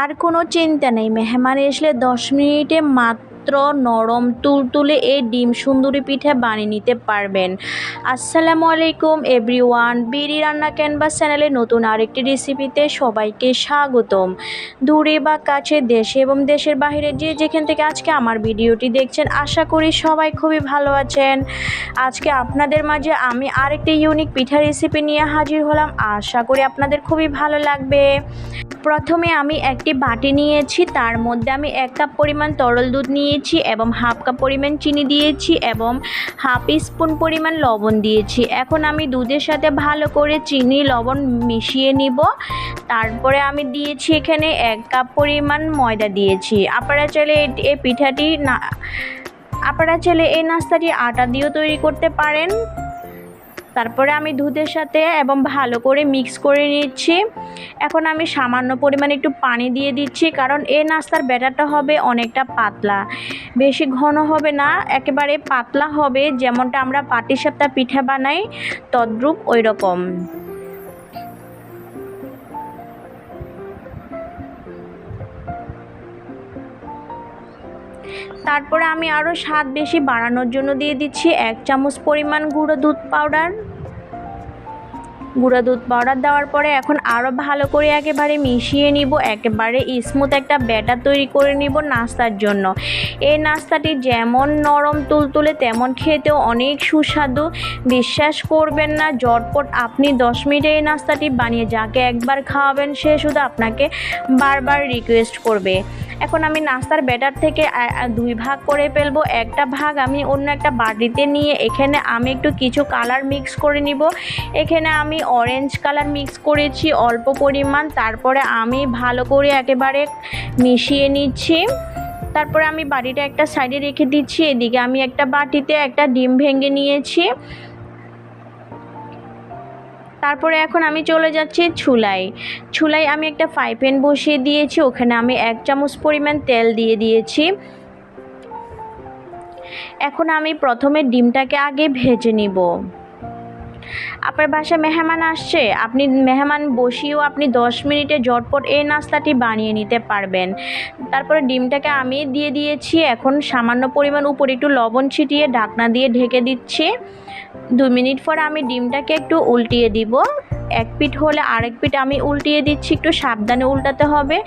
আর কোনো চিন্তা নেই, মেহমান আসলে 10 মিনিটে মাত্র নরম তুলতুলে এই ডিম সুন্দরী পিঠা বানিয়ে নিতে পারবেন। আসসালামু আলাইকুম এভরিওয়ান, বিডি রান্না ক্যানভাস চ্যানেলে নতুন আরেকটি রেসিপিতে সবাইকে স্বাগতম। দূরে বা কাছে, দেশে এবং দেশের বাইরে যে যেখান থেকে আজকে আমার ভিডিওটি দেখছেন, আশা করি সবাই খুবই ভালো আছেন। আজকে আপনাদের মাঝে আমি আরেকটি ইউনিক পিঠা রেসিপি নিয়ে হাজির হলাম, আশা করি আপনাদের খুবই ভালো লাগবে। প্রথমে আমি একটি বাটি নিয়েছি, তার মধ্যে আমি 1 কাপ পরিমাণ তরল দুধ নিয়েছি এবং হাফ কাপ পরিমাণ চিনি দিয়েছি এবং হাফ স্পুন পরিমাণ লবণ দিয়েছি। এখন আমি দুধের সাথে ভালো করে চিনি লবণ মিশিয়ে নিব। তারপরে আমি দিয়েছি এখানে 1 কাপ পরিমাণ ময়দা দিয়েছি। আপনারা চাইলে এই নাস্তাটি আটা দিয়েও তৈরি করতে পারেন। তারপরে আমি দুধের সাথে এবং ভালো করে মিক্স করে নিচ্ছি। এখন আমি সামান্য পরিমাণে একটু পানি দিয়ে দিচ্ছি, কারণ এই নাস্তার ব্যাটারটা হবে অনেকটা পাতলা, বেশি ঘন হবে না, একেবারে পাতলা হবে, যেমনটা আমরা পাটিসাপটা পিঠা বানাই তদ্রূপ ওই রকম। তারপরে আমি আরও স্বাদ বেশি বাড়ানোর জন্য দিয়ে দিচ্ছি 1 চামচ পরিমাণ গুঁড়ো দুধ পাউডার দেওয়ার পরে এখন আরও ভালো করে একেবারে মিশিয়ে নিব, একেবারে স্মুথ একটা ব্যাটার তৈরি করে নিব নাস্তার জন্য। এই নাস্তাটি যেমন নরম তুলতুলে তেমন খেতেও অনেক সুস্বাদু। বিশ্বাস করবেন না, ঝটপট আপনি 10 মিনিটে এই নাস্তাটি বানিয়ে যাকে একবার খাওয়াবেন সে শুধু আপনাকে বারবার রিকোয়েস্ট করবে। এখন আমি নাস্তার ব্যাটার থেকে 2 ভাগ করে ফেলবো। একটা ভাগ আমি অন্য একটা বাটিতে নিয়ে এখানে আমি একটু কিছু কালার মিক্স করে নিব। এখানে আমি অরেঞ্জ কালার মিক্স করেছি অল্প পরিমাণ। তারপরে আমি ভালো করে একেবারে মিশিয়ে নিচ্ছি। তারপরে আমি বাটিটা একটা সাইডে রেখে দিচ্ছি। এদিকে আমি একটা বাটিতে একটা ডিম ভেঙে নিয়েছি। তারপরে এখন আমি চলে যাচ্ছি চুলায় আমি একটা ফ্রাই প্যান বসিয়ে দিয়েছি, ওখানে আমি 1 চামচ পরিমাণ তেল দিয়ে দিয়েছি। এখন আমি প্রথমে ডিমটাকে আগে ভেজে নিব। আপনার বাসায় মেহমান আসছে, আপনি মেহমান বসিয়েও আপনি 10 মিনিটে ঝটপট এই নাস্তাটি বানিয়ে নিতে পারবেন। তারপরে ডিমটাকে আমি দিয়ে দিয়েছি। এখন সামান্য পরিমাণ উপরে একটু লবণ ছিটিয়ে ঢাকনা দিয়ে ঢেকে দিচ্ছি। 2 মিনিট পর আমি ডিমটাকে একটু উল্টিয়ে দিব। এক পিঠ হলে আরেক পিঠ আমি উল্টিয়ে দিচ্ছি, একটু সাবধানে উল্টাতে হবে,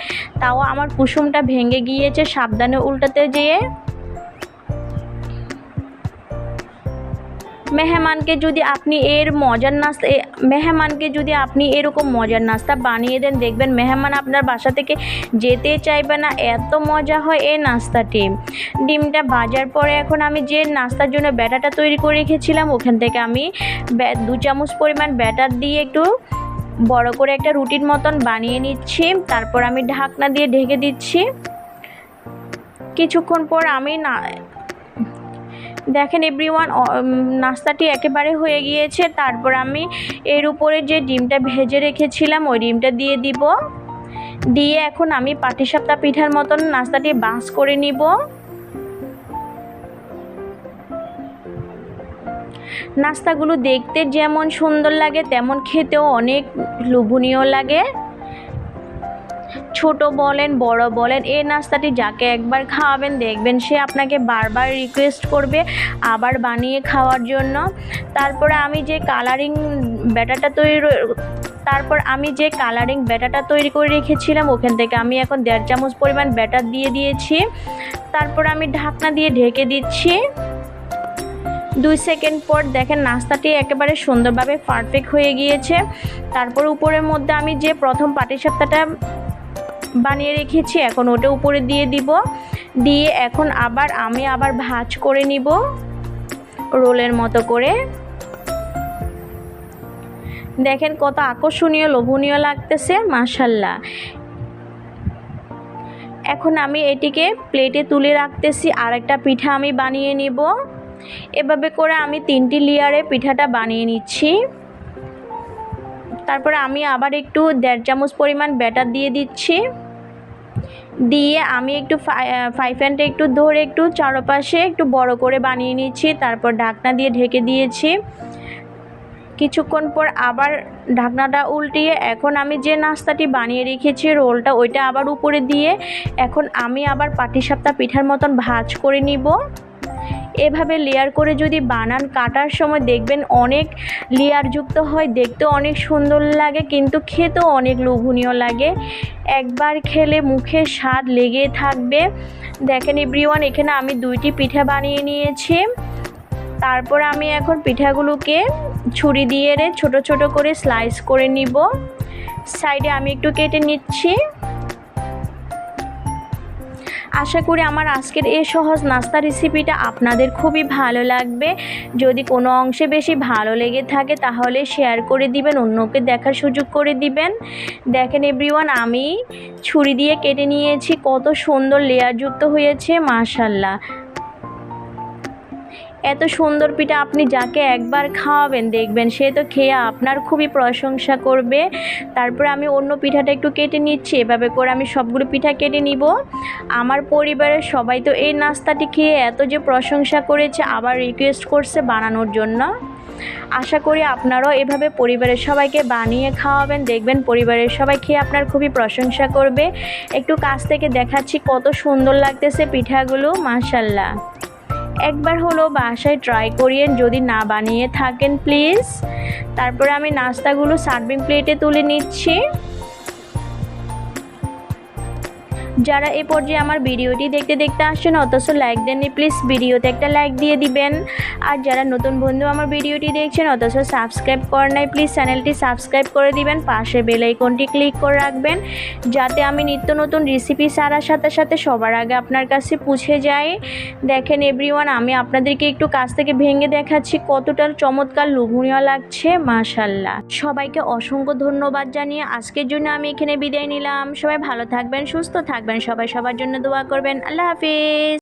তাও আমার কুসুমটা ভেঙে গিয়েছে সাবধানে উল্টাতে যেয়ে। মেহমানকে যদি আপনি এরকম মজার নাস্তা বানিয়ে দেন, দেখবেন মেহমান আপনার বাসা থেকে যেতে চাইবে না, এত মজা হয় এই নাস্তাটি। ডিমটা ভাজার পরে এখন আমি যে নাস্তার জন্য ব্যাটারটা তৈরি করে রেখেছিলাম, ওখান থেকে আমি 2 চামচ পরিমাণ ব্যাটার দিয়ে একটু বড় করে একটা রুটির মতন বানিয়ে নিচ্ছি। তারপর আমি ঢাকনা দিয়ে ঢেকে দিচ্ছি। কিছুক্ষণ পর দেখেন এভরিওয়ান, নাস্তাটি একেবারে হয়ে গিয়েছে। তারপর আমি এর উপরে যে ডিমটা ভেজে রেখেছিলাম ওই ডিমটা দিয়ে দিব। দিয়ে এখন আমি পাটিসাপটা পিঠার মতন নাস্তাটি বাস করে নিব। নাস্তাগুলো দেখতে যেমন সুন্দর লাগে তেমন খেতেও অনেক লোভনীয় লাগে। ছোট বলেন বড় বলেন, এই নাস্তাটি যাকে একবার খাওয়াবেন দেখবেন সে আপনাকে বারবার রিকোয়েস্ট করবে আবার বানিয়ে খাওয়ার জন্য। তারপরে আমি যে কালারিং ব্যাটারটা তৈরি করে রেখেছিলাম, ওখান থেকে আমি এখন 1.5 চামচ পরিমাণ ব্যাটার দিয়ে দিয়েছি। তারপর আমি ঢাকনা দিয়ে ঢেকে দিচ্ছি। 2 সেকেন্ড পর দেখেন নাস্তাটি একেবারে সুন্দরভাবে পারফেক্ট হয়ে গিয়েছে। তারপর উপরের মধ্যে আমি যে প্রথম পাটিসাপটাটা বানিয়ে রেখেছি এখন ওটা উপরে দিয়ে দিব। দিয়ে এখন আমি আবার ভাঁজ করে নিব রোলের মতো করে। দেখেন কত আকর্ষণীয় লোভনীয় লাগতেছে, মাশাআল্লাহ। এখন আমি এটিকে প্লেটে তুলে রাখতেছি, আর একটা পিঠা আমি বানিয়ে নিব। এভাবে করে আমি 3টি লেয়ারে পিঠাটা বানিয়ে নিচ্ছি। তারপরে আমি আবার একটু 1.5 চামচ পরিমাণ ব্যাটার দিয়ে দিচ্ছি। দিয়ে আমি একটু ফ্রাই প্যানটা একটু ধরে একটু চারপাশে একটু বড় করে বানিয়ে নিচ্ছি। তারপর ঢাকনা দিয়ে ঢেকে দিয়েছি। কিছুক্ষণ পর আবার ঢাকনাটা উল্টিয়ে এখন আমি যে নাস্তাটি বানিয়ে রেখেছি রোলটা ওইটা আবার উপরে দিয়ে এখন আমি আবার পাটিসাপটা পিঠার মতন ভাঁজ করে নিব। এভাবে লেয়ার করে যদি বানান কাটার সময় দেখবেন অনেক লেয়ারযুক্ত হয়, দেখতে অনেক সুন্দর লাগে কিন্তু খেতেও অনেক লোভনীয় লাগে। একবার খেলে মুখে স্বাদ লেগে থাকবে। দেখেন এভরিওয়ান, এখানে আমি 2টি পিঠা বানিয়ে নিয়েছি। তারপর আমি এখন পিঠাগুলোকে ছুরি দিয়ে ছোট ছোট করে স্লাইস করে নিব। সাইডে আমি একটু কেটে নিচ্ছি। আশা করি আমার আজকের এই সহজ নাস্তা রেসিপিটা আপনাদের খুবই ভালো লাগবে। যদি কোনো অংশে বেশি ভালো লেগে থাকে তাহলে শেয়ার করে দিবেন, অন্যকে দেখার সুযোগ করে দিবেন। দেখেন এভরিওয়ান, আমি ছুরি দিয়ে কেটে নিয়েছি, কত সুন্দর লেয়ারযুক্ত হয়েছে মাশাআল্লাহ। এত সুন্দর পিঠা আপনি যাকে একবার খাওয়াবেন দেখবেন সে তো খেয়ে আপনার খুবই প্রশংসা করবে। তারপরে আমি অন্য পিঠাটা একটু কেটে নিচ্ছি। এভাবে করে আমি সবগুলো পিঠা কেটে নিব। আমার পরিবারের সবাই তো এই নাস্তাটি খেয়ে এত যে প্রশংসা করেছে, আবার রিকোয়েস্ট করছে বানানোর জন্য। আশা করি আপনারাও এভাবে পরিবারের সবাইকে বানিয়ে খাওয়াবেন, দেখবেন পরিবারের সবাই খেয়ে আপনার খুবই প্রশংসা করবে। একটু কাছ থেকে দেখাচ্ছি কত সুন্দর লাগতেছে পিঠাগুলো মাশাআল্লাহ। একবার হলো বাসায় ট্রাই করিয়েন যদি না বানিয়ে থাকেন প্লিজ। তারপরে আমি নাস্তাগুলো সার্ভিং প্লেটে তুলে নিচ্ছি। যারা এ পর্যায়ে আমার ভিডিওটি দেখতে আসছেন অথচ লাইক দেননি, প্লিজ ভিডিওতে একটা লাইক দিয়ে দিবেন। আর যারা নতুন বন্ধু আমার ভিডিওটি দেখছেন অথচ সাবস্ক্রাইব করেন নাই, প্লিজ চ্যানেলটি সাবস্ক্রাইব করে দিবেন, পাশে বেল আইকনটি ক্লিক করে রাখবেন যাতে আমি নিত্য নতুন রেসিপি ছাড়ার সাথে সাথে সবার আগে আপনার কাছে পৌঁছে যায়। দেখেন এভরিওয়ান, আমি আপনাদেরকে একটু কাছ থেকে ভেঙে দেখাচ্ছি কতটা চমৎকার লোভনীয় লাগছে মাশাআল্লাহ। সবাইকে অসংখ্য ধন্যবাদ জানিয়ে আজকের জন্য আমি এখানে বিদায় নিলাম। সবাই ভালো থাকবেন, সুস্থ থাকবেন, সবাই সবার জন্য দোয়া করবেন। আল্লাহ হাফিজ।